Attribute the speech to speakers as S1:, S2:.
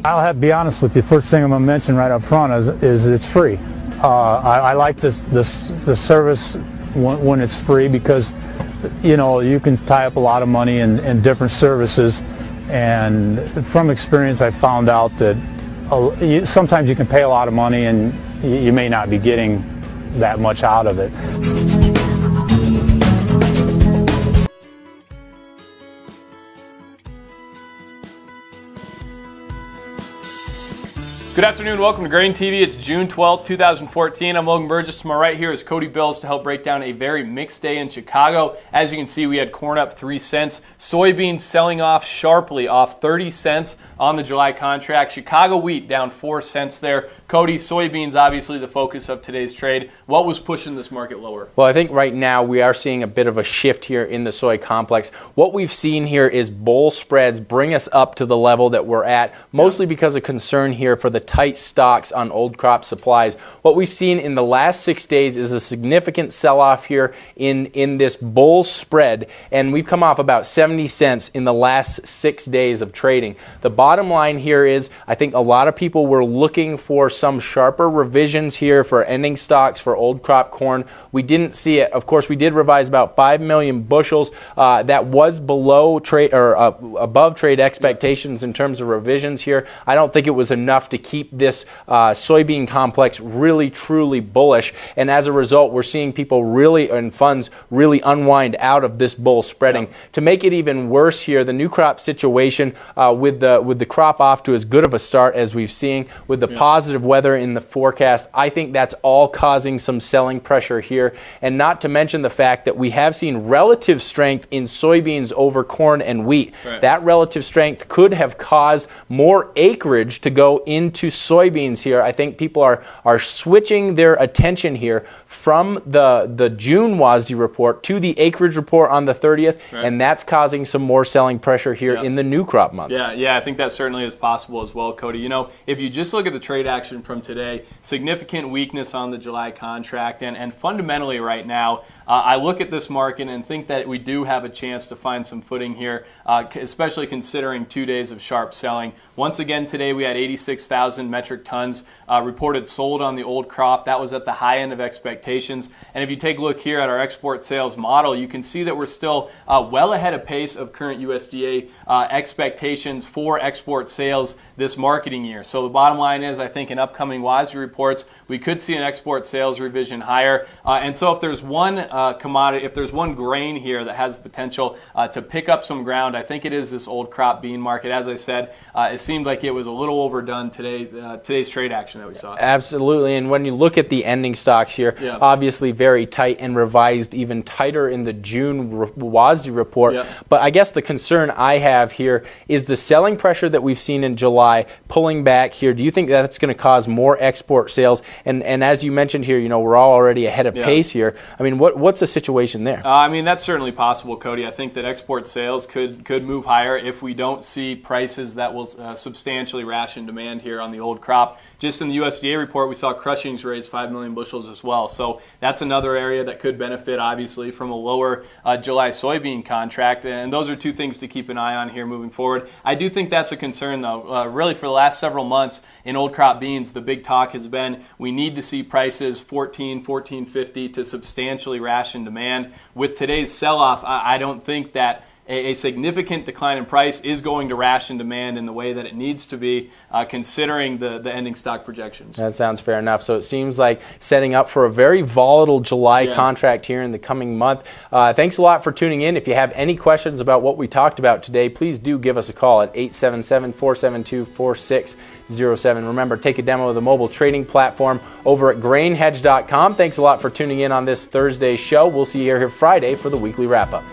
S1: I'll have to be honest with you. First thing I'm going to mention right up front is it's free. I like this service when it's free because, you know, you can tie up a lot of money in different services, and from experience I found out that sometimes you can pay a lot of money and you may not be getting that much out of it.
S2: Good afternoon, welcome to GrainTV. It's June 12th, 2014. I'm Logan Burgess. To my right here is Cody Bills to help break down a very mixed day in Chicago. As you can see, we had corn up 3 cents. Soybeans selling off sharply, off 30 cents on the July contract. Chicago wheat down 4 cents there. Cody, soybeans obviously the focus of today's trade. What was pushing this market lower?
S3: Well, I think right now we are seeing a bit of a shift here in the soy complex. What we've seen here is bull spreads bring us up to the level that we're at, mostly because of concern here for the tight stocks on old crop supplies. What we've seen in the last 6 days is a significant sell-off here in this bull spread, and we've come off about 70 cents in the last 6 days of trading. The bottom line here is I think a lot of people were looking for some sharper revisions here for ending stocks for old crop corn. We didn't see it. Of course, we did revise about 5 million bushels. That was below trade or above trade expectations in terms of revisions here. I don't think it was enough to keep this soybean complex really truly bullish, and as a result we're seeing people really and funds really unwind out of this bull spreading. To make it even worse here, the new crop situation with the crop off to as good of a start as we've seen, with the positive weather in the forecast, I think that's all causing some selling pressure here, and not to mention the fact that we have seen relative strength in soybeans over corn and wheat. That relative strength could have caused more acreage to go into soybeans here. I think people are switching their attention here from the June WASDE report to the acreage report on the 30th, and that's causing some more selling pressure here in the new crop months.
S2: Yeah, I think that certainly is possible as well, Cody. You know, if you just look at the trade action from today, significant weakness on the July contract, and fundamentally right now, I look at this market and think that we do have a chance to find some footing here, especially considering 2 days of sharp selling. Once again today we had 86,000 metric tons reported sold on the old crop. That was at the high end of expectations. And if you take a look here at our export sales model, you can see that we're still well ahead of pace of current USDA expectations for export sales this marketing year. So the bottom line is, I think in upcoming WASDE reports, we could see an export sales revision higher. And so if there's one commodity, if there's one grain here that has the potential to pick up some ground, I think it is this old crop bean market. As I said, it seemed like it was a little overdone today, today's trade action that we saw.
S3: Absolutely, and when you look at the ending stocks here, obviously very tight and revised even tighter in the June WASDE report. But I guess the concern I have here is the selling pressure that we've seen in July pulling back here. Do you think that's going to cause more export sales? And as you mentioned here, you know, we're all already ahead of pace here. I mean, what's the situation there?
S2: I mean, that's certainly possible, Cody. I think that export sales could move higher if we don't see prices that will substantially ration demand here on the old crop. Just in the USDA report, we saw crushings raise 5 million bushels as well. So that's another area that could benefit, obviously, from a lower July soybean contract. And those are two things to keep an eye on here moving forward. I do think that's a concern, though. Really, for the last several months in old crop beans, the big talk has been we need to see prices $14.50 to substantially ration demand. With today's sell-off, I don't think that a significant decline in price is going to ration demand in the way that it needs to be, considering the ending stock projections.
S3: That sounds fair enough. So it seems like setting up for a very volatile July contract here in the coming month. Thanks a lot for tuning in. If you have any questions about what we talked about today, please do give us a call at 877-472-4607. Remember, take a demo of the mobile trading platform over at grainhedge.com. Thanks a lot for tuning in on this Thursday show. We'll see you here Friday for the weekly wrap-up.